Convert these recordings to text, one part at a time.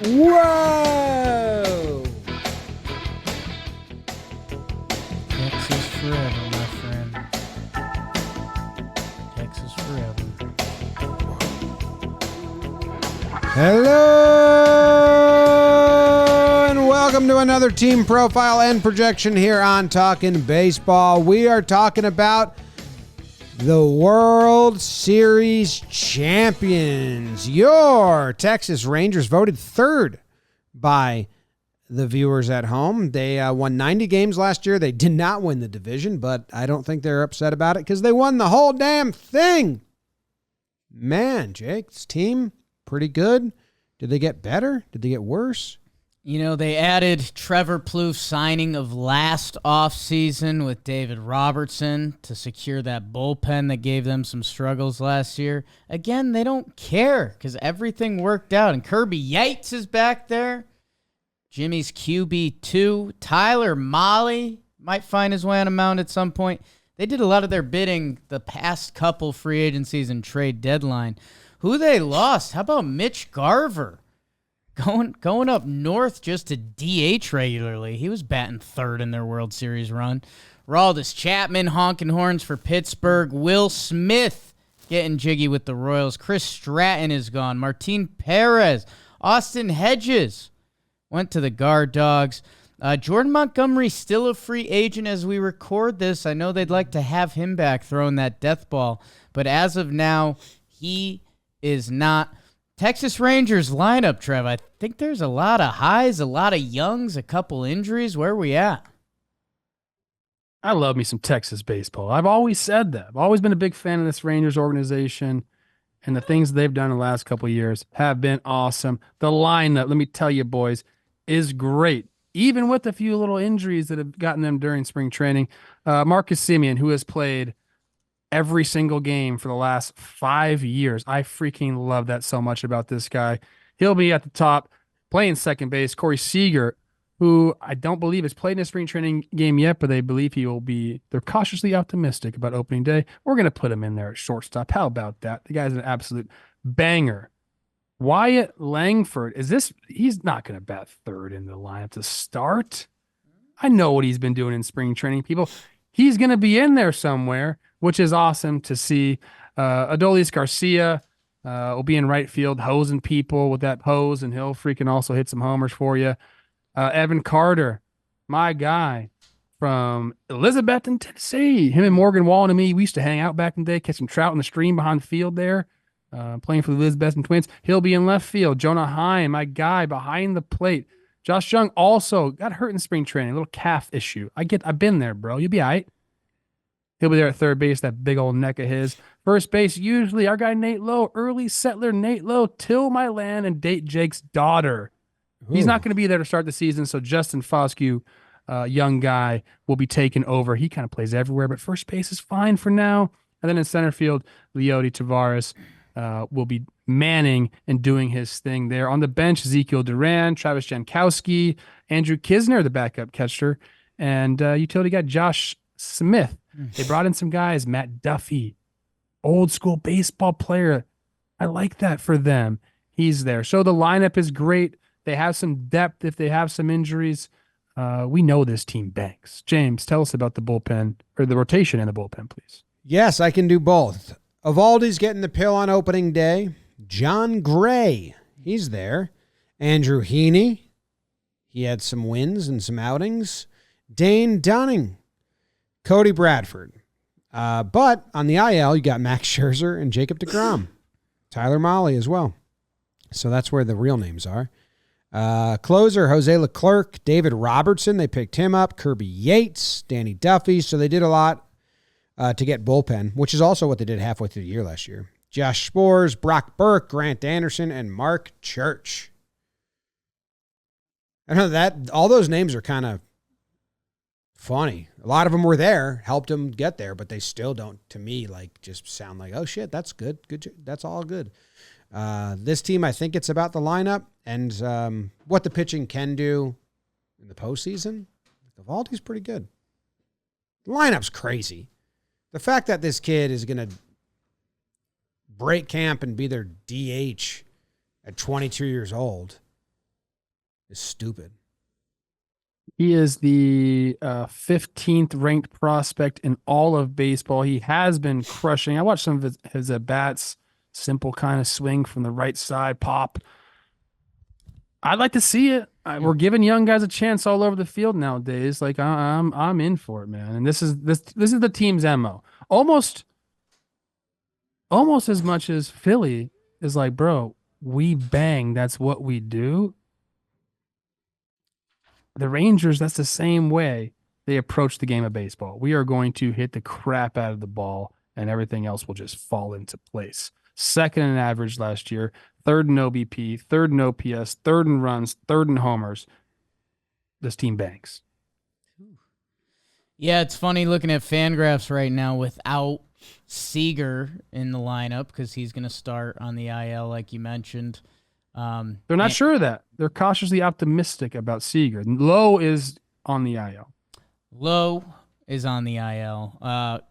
Whoa! Texas forever, my friend. Texas forever. Hello and welcome to another team profile and projection here on Talkin Baseball. We are talking about the World Series champions. Your Texas Rangers voted third by the viewers at home. They won 90 games last year. They did not win the division, but I don't think they're upset about it because they won the whole damn thing. Man, Jake's team, pretty good. Did they get better? Did they get worse? You know, they added Trevor Plouffe's signing of last offseason with David Robertson to secure that bullpen that gave them some struggles last year. Again, they don't care because everything worked out. And Kirby Yates is back there. Jimmy's QB2. Tyler Mahle might find his way on a mound at some point. They did a lot of their bidding the past couple free agencies and trade deadline. Who they lost? How about Mitch Garver? Going up north just to DH regularly. He was batting third in their World Series run. Aroldis Chapman honking horns for Pittsburgh. Will Smith getting jiggy with the Royals. Chris Stratton is gone. Martin Perez. Austin Hedges went to the Guard Dogs. Jordan Montgomery still a free agent as we record this. I know they'd like to have him back throwing that death ball, but as of now, he is not. Texas Rangers lineup, Trev. I think there's a lot of highs, a lot of youngs, a couple injuries. Where are we at? I love me some Texas baseball. I've always said that. I've always been a big fan of this Rangers organization, and the things they've done in the last couple of years have been awesome. The lineup, let me tell you, boys, is great, even with a few little injuries that have gotten them during spring training. Marcus Semien, who has played every single game for the last 5 years. I freaking love that so much about this guy. He'll be at the top playing second base. Corey Seager, who I don't believe has played in a spring training game yet, but they believe he will be. They're cautiously optimistic about opening day. We're going to put him in there at shortstop. How about that? The guy's an absolute banger. Wyatt Langford, he's not going to bat third in the lineup to start. I know what he's been doing in spring training, people. He's going to be in there somewhere, which is awesome to see. Adolis Garcia will be in right field, hosing people with that hose, and he'll freaking also hit some homers for you. Evan Carter, my guy from Elizabethton, Tennessee. Him and Morgan Wallen and me, we used to hang out back in the day, catch some trout in the stream behind the field there, playing for the Elizabethton Twins. He'll be in left field. Jonah Heim, my guy behind the plate. Josh Jung also got hurt in spring training, a little calf issue. I've been there, bro. You'll be all right. He'll be there at third base, that big old neck of his. First base, usually our guy Nate Lowe, early settler Nate Lowe, till my land and date Jake's daughter. Ooh. He's not going to be there to start the season, so Justin Foscue, young guy, will be taking over. He kind of plays everywhere, but first base is fine for now. And then in center field, Leody Tavares will be manning and doing his thing there. On the bench, Ezekiel Duran, Travis Jankowski, Andrew Kisner, the backup catcher, and utility guy Josh Smith. They brought in some guys, Matt Duffy, old school baseball player. I like that for them. He's there. So the lineup is great. They have some depth if they have some injuries. We know this team banks. James, tell us about the bullpen, or the rotation in the bullpen, please. Yes, I can do both. Evaldi's getting the pill on opening day. John Gray, he's there. Andrew Heaney, he had some wins and some outings. Dane Dunning. Cody Bradford. But on the IL, you got Max Scherzer and Jacob deGrom. Tyler Mahle as well. So that's where the real names are. Closer, Jose Leclerc, David Robertson. They picked him up. Kirby Yates, Danny Duffy. So they did a lot to get bullpen, which is also what they did halfway through the year last year. Josh Spores, Brock Burke, Grant Anderson, and Mark Church. I know that all those names are kind of funny. A lot of them were there, helped them get there, but they still don't, to me, like just sound like, oh shit, that's good. That's all good. This team, I think it's about the lineup and what the pitching can do in the postseason. Evaldi's pretty good. The lineup's crazy. The fact that this kid is going to break camp and be their DH at 22 years old is stupid. He is the 15th ranked prospect in all of baseball. He has been crushing. I watched some of his at-bats, simple kind of swing from the right side, pop. I'd like to see it. We're giving young guys a chance all over the field nowadays. Like I'm in for it, man. And this is the team's MO. Almost as much as Philly is like, bro, we bang. That's what we do. The Rangers, that's the same way they approach the game of baseball. We are going to hit the crap out of the ball, and everything else will just fall into place. Second in average last year, third in OBP, third in OPS, third in runs, third in homers. This team bangs. Yeah, it's funny looking at Fangraphs right now without Seager in the lineup because he's going to start on the IL, like you mentioned. They're not sure of that. They're cautiously optimistic about Seager. Lowe is on the IL. Lowe is on the IL.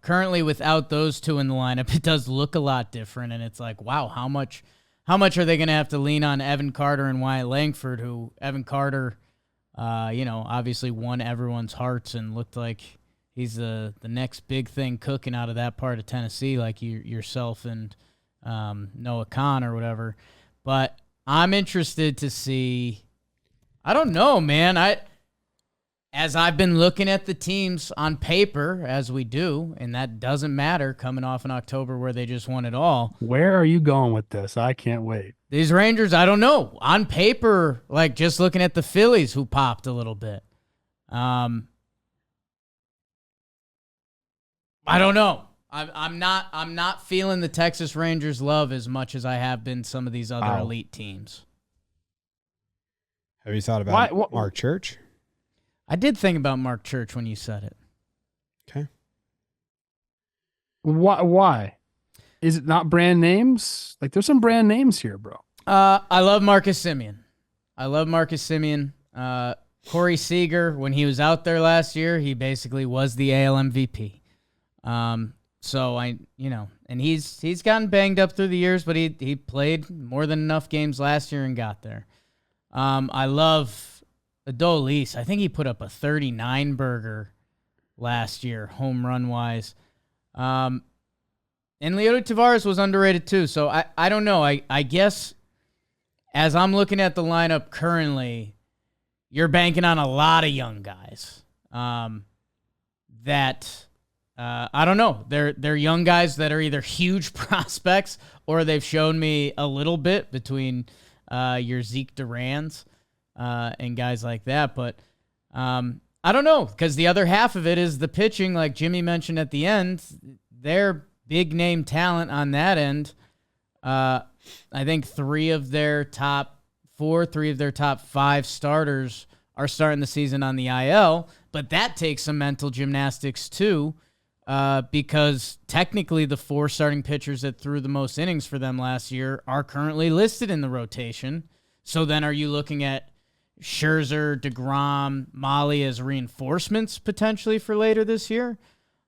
Currently, without those two in the lineup, it does look a lot different, and it's like, wow, how much are they going to have to lean on Evan Carter and Wyatt Langford, who Evan Carter, obviously won everyone's hearts and looked like he's the next big thing cooking out of that part of Tennessee, like yourself and Noah Khan or whatever. But I'm interested to see. I don't know, man. As I've been looking at the teams on paper, as we do, and that doesn't matter coming off in October where they just won it all. Where are you going with this? I can't wait. These Rangers, I don't know. On paper, like just looking at the Phillies who popped a little bit. I don't know. I'm not feeling the Texas Rangers love as much as I have been some of these other elite teams. Have you thought about Mark Church? I did think about Mark Church when you said it. Okay. Why? Is it not brand names? Like there's some brand names here, bro. I love Marcus Semien. Corey Seager, when he was out there last year, he basically was the AL MVP. So and he's gotten banged up through the years, but he played more than enough games last year and got there. I love Adolis. I think he put up a 39 burger last year, home run wise. And Leody Taveras was underrated too. So I don't know. I guess as I'm looking at the lineup currently, you're banking on a lot of young guys. I don't know. They're young guys that are either huge prospects or they've shown me a little bit between your Zeke Durans and guys like that. But I don't know, because the other half of it is the pitching, like Jimmy mentioned at the end. They're big name talent on that end. I think three of their top 5 starters are starting the season on the IL, but that takes some mental gymnastics too. Because technically the 4 starting pitchers that threw the most innings for them last year are currently listed in the rotation. So then are you looking at Scherzer, DeGrom, Molly as reinforcements potentially for later this year?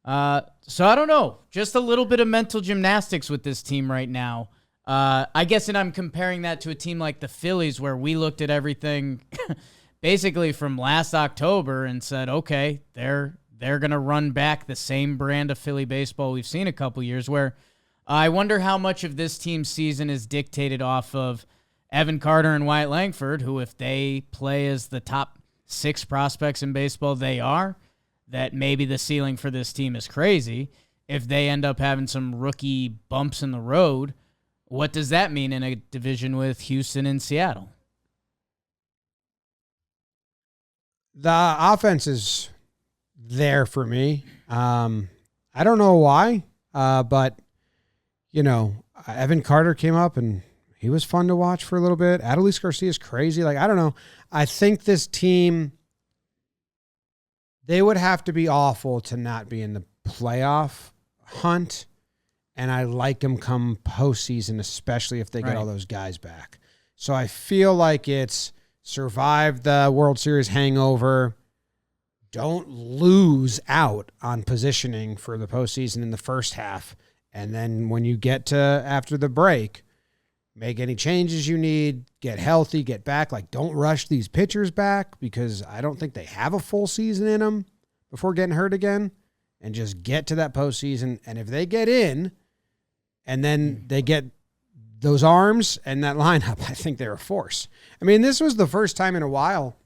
So I don't know. Just a little bit of mental gymnastics with this team right now. I guess, and I'm comparing that to a team like the Phillies where we looked at everything basically from last October and said, okay, they're going to run back the same brand of Philly baseball we've seen a couple years, where I wonder how much of this team's season is dictated off of Evan Carter and Wyatt Langford, who if they play as the top 6 prospects in baseball they are, that maybe the ceiling for this team is crazy. If they end up having some rookie bumps in the road, what does that mean in a division with Houston and Seattle? The offense is there for me. I don't know why, but Evan Carter came up and he was fun to watch for a little bit. Adolis Garcia is crazy. Like, I don't know. I think this team, they would have to be awful to not be in the playoff hunt. And I like them come postseason, especially if they get all those guys back. So I feel like it's survive the World Series hangover. Don't lose out on positioning for the postseason in the first half. And then when you get to after the break, make any changes you need, get healthy, get back. Like, don't rush these pitchers back because I don't think they have a full season in them before getting hurt again, and just get to that postseason. And if they get in and then they get those arms and that lineup, I think they're a force. I mean, this was the first time in a while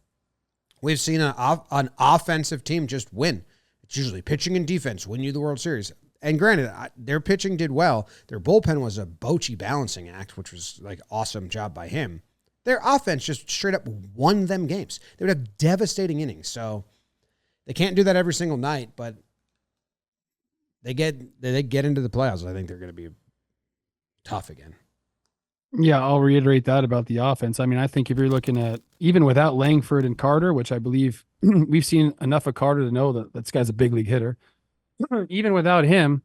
we've seen an offensive team just win. It's usually pitching and defense win you the World Series. And granted, their pitching did well. Their bullpen was a Bochy balancing act, which was like awesome job by him. Their offense just straight up won them games. They would have devastating innings. So they can't do that every single night, but they get into the playoffs. I think they're going to be tough again. Yeah, I'll reiterate that about the offense. I mean, I think if you're looking at, even without Langford and Carter, which I believe we've seen enough of Carter to know that this guy's a big league hitter. Even without him,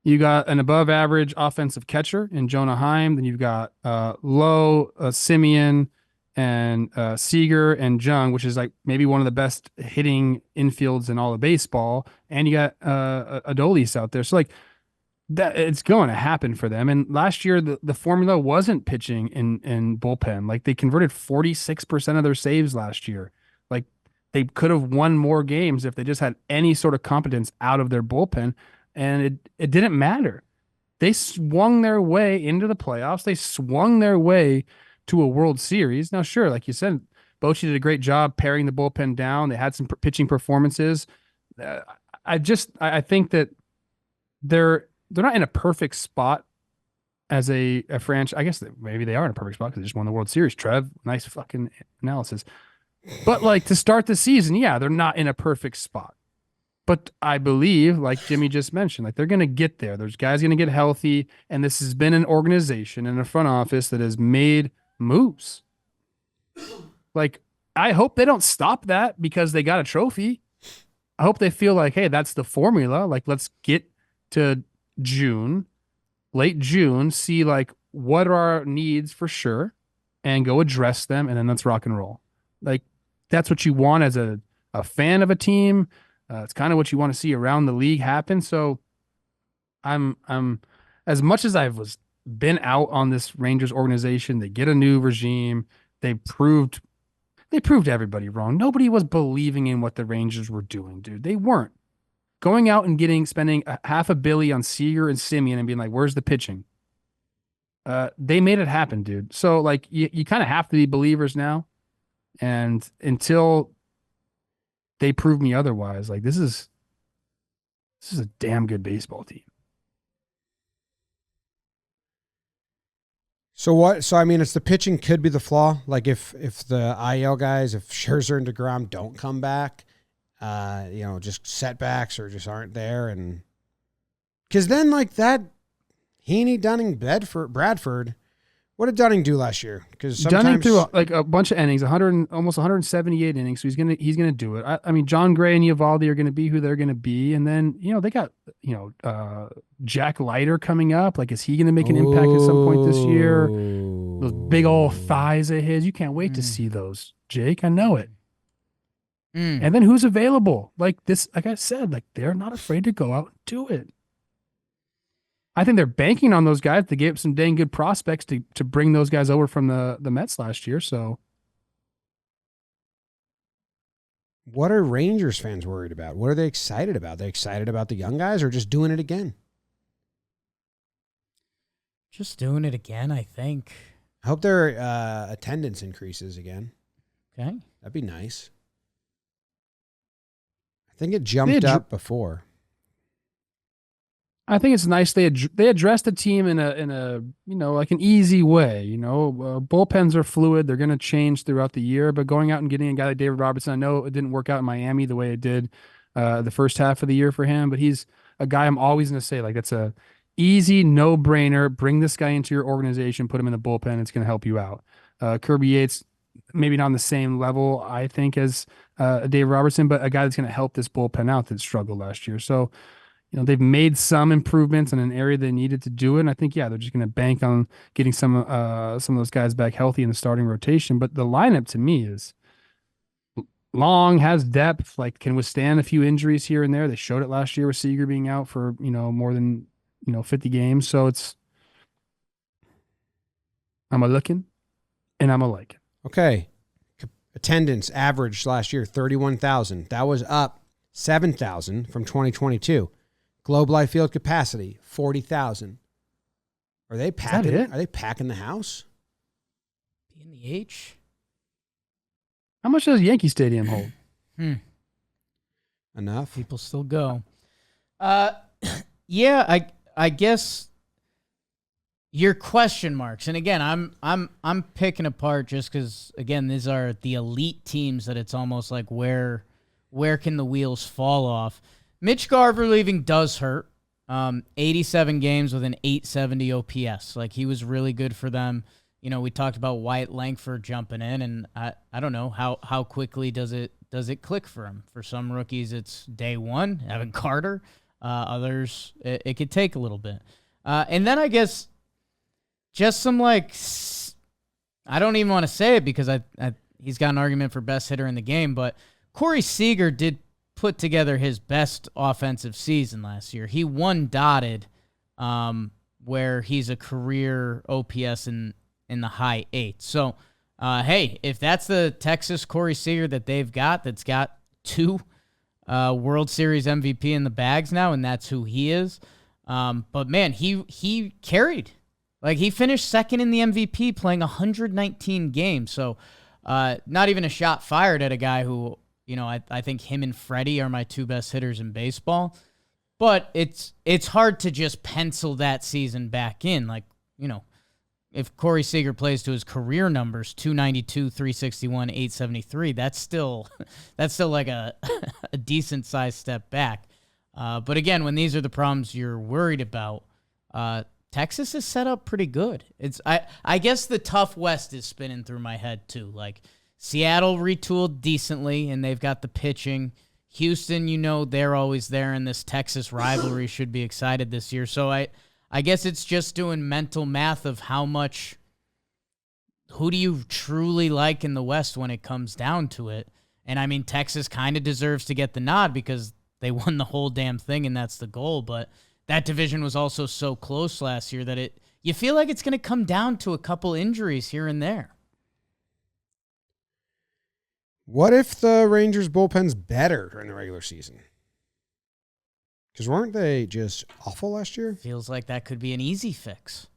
you got an above average offensive catcher in Jonah Heim. Then you've got Lowe, Simeon, and Seager and Jung, which is like maybe one of the best hitting infields in all of baseball. And you got Adolis out there. So like that, it's going to happen for them. And last year, the formula wasn't pitching in bullpen. Like they converted 46% of their saves last year. Like they could have won more games if they just had any sort of competence out of their bullpen. And it didn't matter. They swung their way into the playoffs. They swung their way to a World Series. Now, sure, like you said, Bochy did a great job paring the bullpen down. They had some pitching performances. I think that they're not in a perfect spot as a franchise. I guess maybe they are in a perfect spot because they just won the World Series. Trev, nice fucking analysis. But like to start the season, yeah, they're not in a perfect spot. But I believe, like Jimmy just mentioned, like they're going to get there. There's guys going to get healthy, and this has been an organization and a front office that has made moves. Like, I hope they don't stop that because they got a trophy. I hope they feel like, hey, that's the formula. Like, let's get to June, late June, see like what are our needs for sure, and go address them, and then let's rock and roll. Like, that's what you want as a fan of a team. It's kind of what you want to see around the league happen. So I'm as much as I've been out on this Rangers organization, they get a new regime. They proved everybody wrong. Nobody was believing in what the Rangers were doing, dude. They weren't going out and spending $500 million on Seager and Simeon and being like, where's the pitching? They made it happen, dude. So like you kind of have to be believers now. And until they prove me otherwise, like this is a damn good baseball team. So I mean, it's the pitching could be the flaw. Like if the IL guys, if Scherzer and DeGrom don't come back, just setbacks or just aren't there, and because then like that, Heaney, Dunning, Bradford. What did Dunning do last year? Because Dunning threw like a bunch of innings, almost 178 innings. So he's gonna do it. I mean, John Gray and Eovaldi are gonna be who they're gonna be, and then they got Jack Leiter coming up. Like, is he gonna make an impact at some point this year? Those big old thighs of his, you can't wait to see those, Jake. I know it. And then who's available? Like I said, like they're not afraid to go out and do it. I think they're banking on those guys. They gave some dang good prospects to bring those guys over from the Mets last year. So, what are Rangers fans worried about? What are they excited about? Are they excited about the young guys or just doing it again? Just doing it again, I think. I hope their attendance increases again. Okay. That'd be nice. I think it jumped up before. I think it's nice they addressed the team in a like an easy way. Bullpens are fluid; they're going to change throughout the year. But going out and getting a guy like David Robertson, I know it didn't work out in Miami the way it did the first half of the year for him. But he's a guy I'm always going to say like that's a easy no brainer. Bring this guy into your organization, put him in the bullpen. It's going to help you out. Kirby Yates, maybe not on the same level I think as Dave Robertson, but a guy that's going to help this bullpen out that struggled last year. So. They've made some improvements in an area they needed to do it. And I think, they're just going to bank on getting some of those guys back healthy in the starting rotation. But the lineup to me is long, has depth, like can withstand a few injuries here and there. They showed it last year with Seager being out for, more than, 50 games. So I'm a looking, and I'm a liking. Okay. Attendance average last year, 31,000. That was up 7,000 from 2022. Globe Life Field capacity, 40,000. Are they packing? it? Are they packing the house? B in the H. How much does Yankee Stadium hold? Enough. People still go. Yeah, I guess your question marks, and again, I'm picking apart just because again these are the elite teams that it's almost like where can the wheels fall off? Mitch Garver leaving does hurt. 87 games with an 870 OPS. Like he was really good for them. You know, we talked about Wyatt Langford jumping in, and I don't know how quickly does it click for him. For some rookies, it's day one. Evan Carter, others it could take a little bit. And then I guess just some like I don't even want to say it because he's got an argument for best hitter in the game, but Corey Seager did put together his best offensive season last year. He won dotted, where he's a career OPS in the high 8. So, hey, if that's the Texas Corey Seager that they've got, that's got 2 World Series MVP in the bags now, and that's who he is. But man, he carried. Like he finished second in the MVP, playing 119 games. So, not even a shot fired at a guy who, you know, I think him and Freddie are my 2 best hitters in baseball. But it's hard to just pencil that season back in. Like, you know, if Corey Seager plays to his career numbers, 292, 361, 873, that's still like a decent sized step back. But again, when these are the problems you're worried about, Texas is set up pretty good. I guess the tough West is spinning through my head too. Like Seattle retooled decently, and they've got the pitching. Houston, you know, they're always there, and this Texas rivalry should be excited this year. So I guess it's just doing mental math of who do you truly like in the West when it comes down to it. And I mean, Texas kind of deserves to get the nod because they won the whole damn thing, and that's the goal. But that division was also so close last year that you feel like it's going to come down to a couple injuries here and there. What if the Rangers bullpen's better during the regular season? Because weren't they just awful last year? Feels like that could be an easy fix.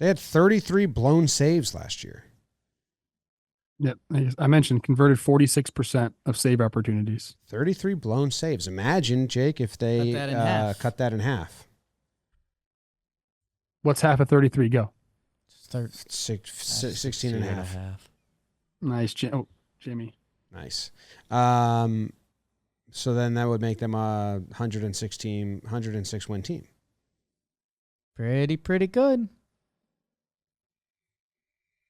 They had 33 blown saves last year. Yep. I mentioned converted 46% of save opportunities. 33 blown saves. Imagine, Jake, if they cut that in half. What's half of 33? Go. 16 and a half. Nice, Jimmy. Nice. So then that would make them a 106 win team. Pretty good.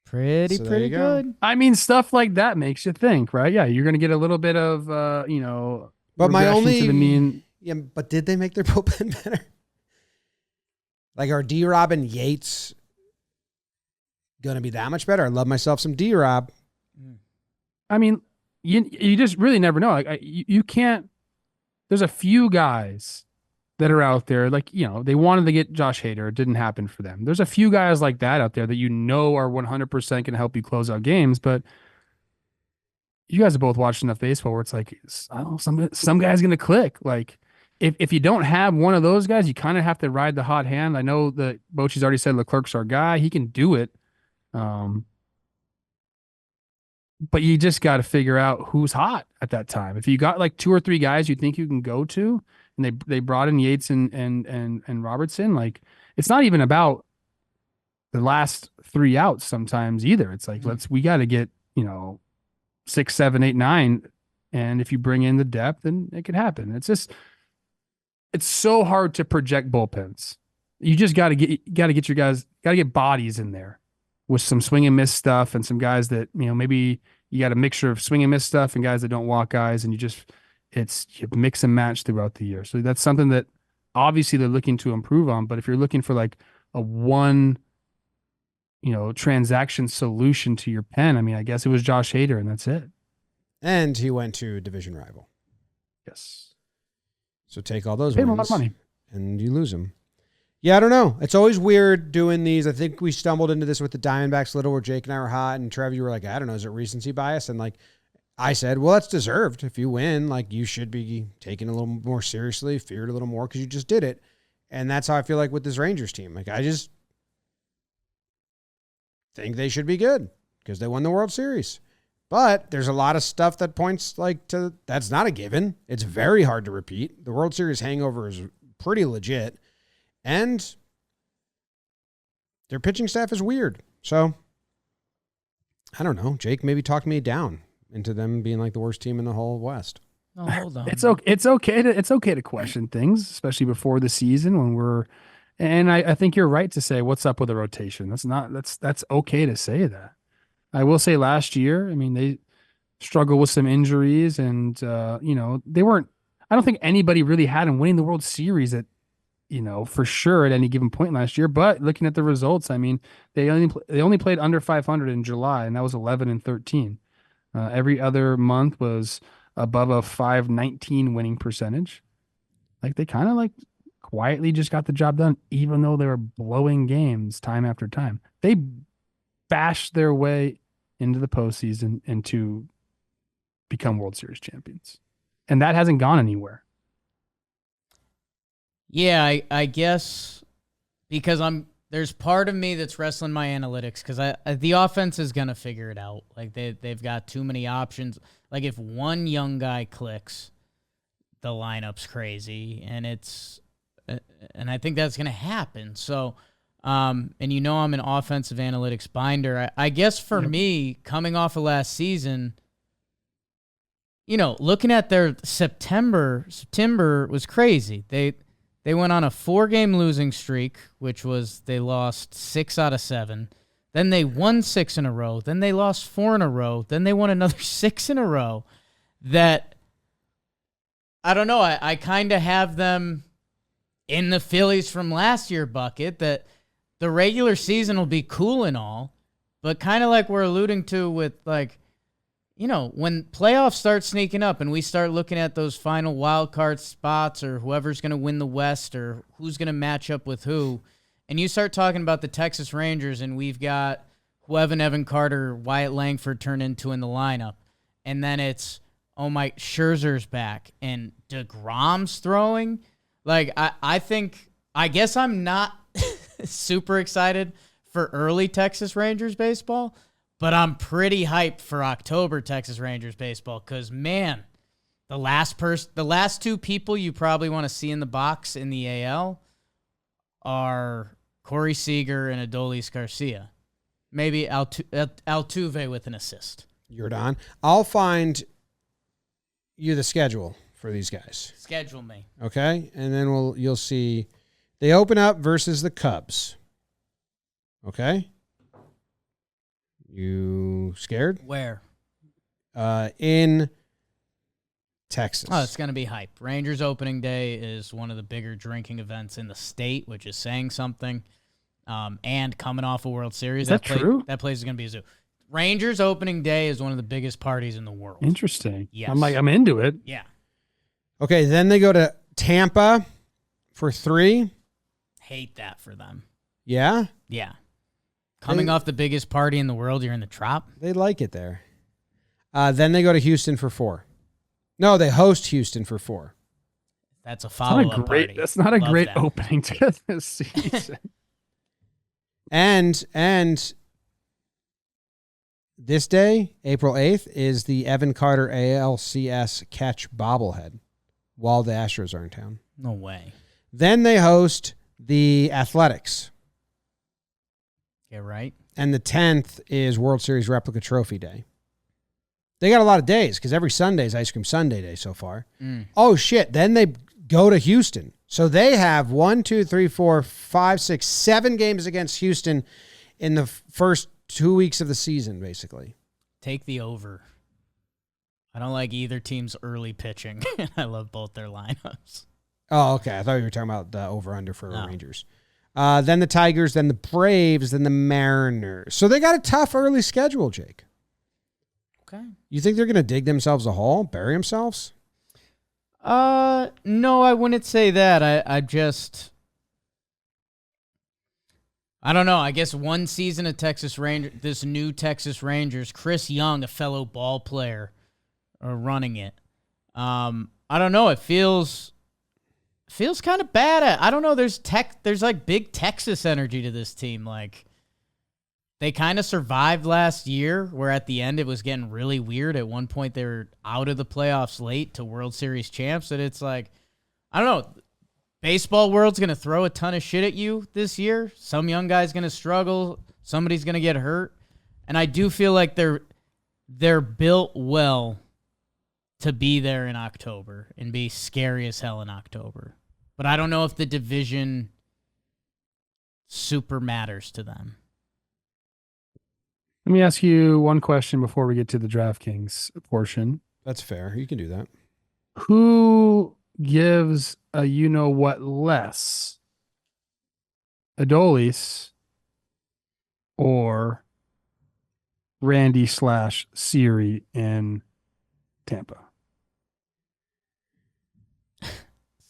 Pretty good. I mean, stuff like that makes you think, right? Yeah, you're going to get a little bit of, But my only to the mean. Yeah, but did they make their bullpen better? Like, are D-Rob and Yates going to be that much better? I love myself some D-Rob. I mean, you just really never know. Like you can't. There's a few guys that are out there, like, you know, they wanted to get Josh Hader. It didn't happen for them. There's a few guys like that out there that you know are 100% going to help you close out games, but you guys have both watched enough baseball where it's like, I don't know, some guy's going to click. Like, if you don't have one of those guys, you kind of have to ride the hot hand. I know that Bochy's already said Leclerc's our guy. He can do it. But you just got to figure out who's hot at that time. If you got like 2 or 3 guys you think you can go to, and they brought in Yates and Robertson, like, it's not even about the last 3 outs sometimes either. It's like, we got to get, 6, 7, 8, 9. And if you bring in the depth, then it could happen. It's so hard to project bullpens. You just got to get your guys, got to get bodies in there with some swing and miss stuff, and some guys that, maybe you got a mixture of swing and miss stuff and guys that don't walk guys, and you mix and match throughout the year. So that's something that obviously they're looking to improve on. But if you're looking for like a one, transaction solution to your pen, I mean, I guess it was Josh Hader, and that's it. And he went to division rival. Yes. So take all those Pay him wins, a lot of money, and you lose them. Yeah, I don't know. It's always weird doing these. I think we stumbled into this with the Diamondbacks little where Jake and I were hot, and Trev, you were like, I don't know, is it recency bias? And like I said, well, that's deserved. If you win, like you should be taken a little more seriously, feared a little more because you just did it. And that's how I feel like with this Rangers team. Like I just think they should be good because they won the World Series. But there's a lot of stuff that points like to that's not a given. It's very hard to repeat. The World Series hangover is pretty legit. And their pitching staff is weird. So I don't know. Jake maybe talked me down into them being like the worst team in the whole West. No, hold on. It's okay to question things, especially before the season when we're. And I think you're right to say what's up with the rotation. That's okay to say that. I will say last year, I mean, they struggled with some injuries and, they weren't, I don't think anybody really had them winning the World Series at, for sure at any given point last year. But looking at the results, I mean, they only played under 500 in July, and that was 11-13. Every other month was above a 519 winning percentage. Like they kind of like quietly just got the job done, even though they were blowing games time after time. They bashed their way into the postseason and to become World Series champions. And that hasn't gone anywhere. Yeah, I guess because there's part of me that's wrestling my analytics because the offense is gonna figure it out. Like they've got too many options. Like if one young guy clicks, the lineup's crazy, and I think that's gonna happen. So, and I'm an offensive analytics binder. I guess for me, coming off of last season, looking at their September was crazy. They went on a 4-game losing streak, which was they lost 6 out of 7. Then they won 6 in a row. Then they lost 4 in a row. Then they won another 6 in a row. That, I don't know, I kind of have them in the Phillies from last year bucket that the regular season will be cool and all, but kind of like we're alluding to with like, when playoffs start sneaking up and we start looking at those final wild card spots or whoever's going to win the West or who's going to match up with who, and you start talking about the Texas Rangers and we've got whoever Evan Carter, Wyatt Langford turned into in the lineup, and then it's, oh my, Scherzer's back and DeGrom's throwing. Like, I guess I'm not super excited for early Texas Rangers baseball, but I'm pretty hyped for October Texas Rangers baseball because, man, the last 2 people you probably want to see in the box in the AL are Corey Seager and Adolis Garcia. Maybe Altuve with an assist. You're done. I'll find you the schedule for these guys. Schedule me. Okay? And then you'll see they open up versus the Cubs. Okay? You scared? Where? In Texas. Oh, it's going to be hype. Rangers opening day is one of the bigger drinking events in the state, which is saying something. And coming off a World Series. Is that true? That place is going to be a zoo. Rangers opening day is one of the biggest parties in the world. Interesting. Yes. I'm into it. Yeah. Okay, then they go to Tampa for 3. Hate that for them. Yeah? Yeah. Coming off the biggest party in the world, you're in the Trop. They like it there. Then they go to Houston for 4. No, they host Houston for 4. That's a follow-up party. That's not a Love great that. opening to this season. And this day, April 8th, is the Evan Carter ALCS catch bobblehead while the Astros are in town. No way. Then they host the Athletics. Yeah, right. And the 10th is World Series Replica Trophy Day. They got a lot of days because every Sunday is Ice Cream Sunday Day so far. Oh, shit. Then they go to Houston. So they have 1, 2, 3, 4, 5, 6, 7 games against Houston in the first 2 weeks of the season, basically. Take the over. I don't like either team's early pitching. I love both their lineups. Oh, okay. I thought you were talking about the over-under for the Rangers. Then the Tigers, then the Braves, then the Mariners. So they got a tough early schedule, Jake. Okay. You think they're going to dig themselves a hole, bury themselves? No, I wouldn't say that. I just I don't know. I guess one season of this new Texas Rangers, Chris Young, a fellow ball player, are running it. I don't know. It feels kind of bad. I don't know. There's like big Texas energy to this team. Like they kind of survived last year, where at the end it was getting really weird. At one point they were out of the playoffs late to World Series champs, and it's like, I don't know. Baseball world's going to throw a ton of shit at you this year. Some young guy's going to struggle. Somebody's going to get hurt. And I do feel like they're built well to be there in October and be scary as hell in October. But I don't know if the division super matters to them. Let me ask you one question before we get to the DraftKings portion. That's fair. You can do that. Who gives a you-know-what less? Adolis or Randy/Siri in Tampa?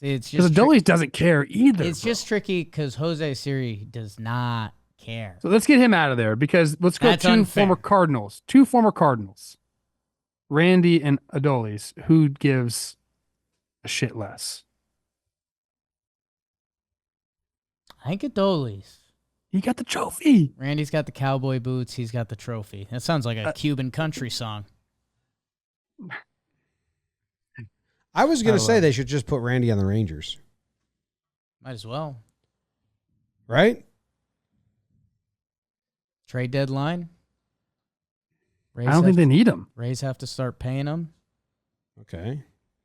See, it's because just Adolis doesn't care either. It's just tricky because Jose Siri does not care. So let's get him out of there, because let's go former Cardinals. Two former Cardinals. Randy and Adolis. Who gives a shit less? I think Adolis. He got the trophy. Randy's got the cowboy boots. He's got the trophy. That sounds like a Cuban country song. I was going to say they should just put Randy on the Rangers. Might as well. Right? Trade deadline. I don't think they need him. Rays have to start paying him. Okay.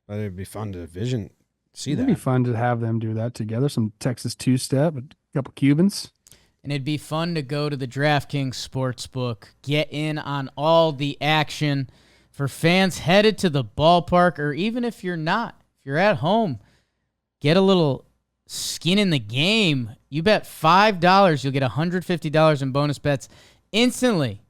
But it'd be fun to see that. It'd be fun to have them do that together. Some Texas two-step, a couple Cubans. And it'd be fun to go to the DraftKings Sportsbook, get in on all the action for fans headed to the ballpark, or even if you're not, if you're at home, get a little skin in the game. You bet $5, you'll get $150 in bonus bets instantly.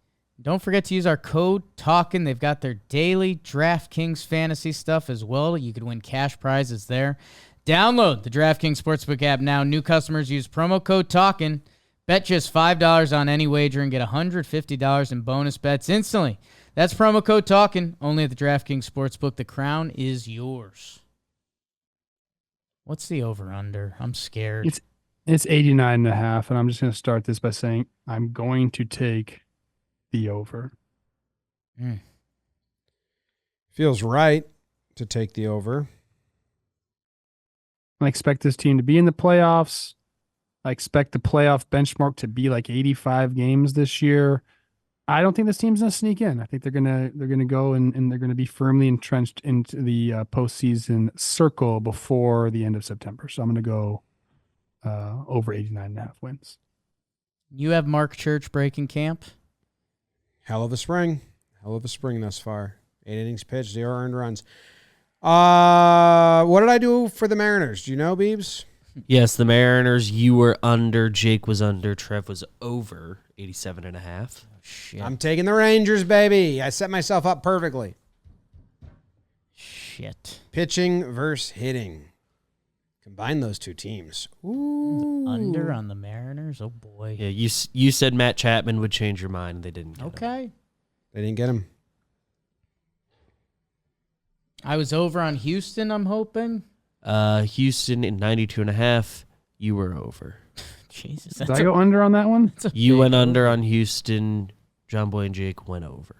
Don't forget to use our code Talkin. They've got their daily DraftKings fantasy stuff as well. You could win cash prizes there. Download the DraftKings Sportsbook app now. New customers use promo code Talkin. Bet just $5 on any wager and get $150 in bonus bets instantly. That's promo code Talkin. Only at the DraftKings Sportsbook. The crown is yours. What's the over-under? I'm scared. It's 89.5, and I'm just going to start this by saying I'm going to take the over. Feels right to take the over. I expect this team to be in the playoffs. I expect the playoff benchmark to be like 85 games this year. I don't think this team's gonna sneak in. I think they're gonna go and they're gonna be firmly entrenched into the postseason circle before the end of September. So I'm gonna go over 89.5 wins. You have Mark Church breaking camp. Hell of a spring thus far. 8 innings pitched, 0 earned runs. What did I do for the Mariners? Do you know, Beebs? Yes, the Mariners, you were under, Jake was under, Trev was over 87.5. Shit. I'm taking the Rangers, baby. I set myself up perfectly. Shit. Pitching versus hitting. Combine those two teams. Ooh. Under on the Mariners? Oh, boy. Yeah, you said Matt Chapman would change your mind, and they didn't get him. Okay. They didn't get him. I was over on Houston, I'm hoping. Houston in 92.5, you were over. Jesus. Did I go under on that one? You went under on Houston. John Boy and Jake went over.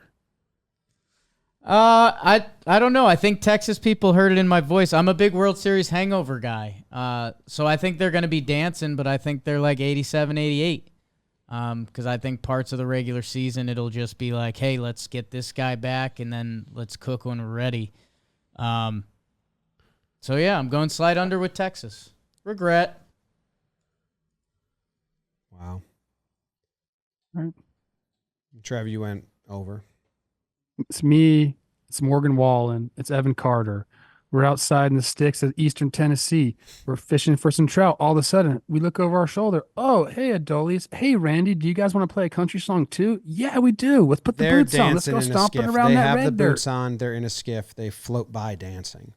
I don't know. I think Texas people heard it in my voice. I'm a big World Series hangover guy. So I think they're going to be dancing, but I think they're like 87, 88. Because I think parts of the regular season, it'll just be like, hey, let's get this guy back, and then let's cook when we're ready. So, yeah, I'm going slide under with Texas. Regret. Wow. All right. Trev, you went over. It's me. It's Morgan Wallen. It's Evan Carter. We're outside in the sticks of Eastern Tennessee. We're fishing for some trout. All of a sudden, we look over our shoulder. Oh, hey, Adolis. Hey, Randy, do you guys want to play a country song too? Yeah, we do. Let's put the boots on. Let's go stomping around that red dirt. They have the boots on. They're in a skiff. They float by dancing.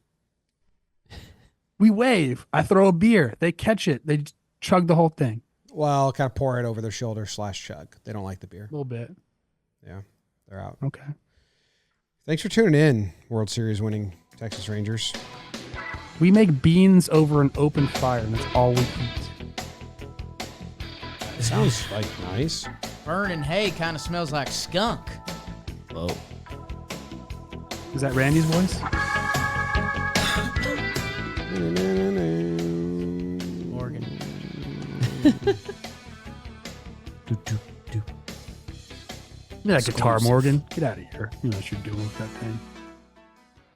We wave. I throw a beer. They catch it. They chug the whole thing. Well, kind of pour it over their shoulder / chug. They don't like the beer. A little bit. Yeah, they're out. Okay. Thanks for tuning in, World Series winning Texas Rangers. We make beans over an open fire, and that's all we eat. Sounds like nice. Burning hay kind of smells like skunk. Whoa. Is that Randy's voice? Morgan. Yeah, that guitar, Morgan. Get out of here. You know what you're doing with that thing.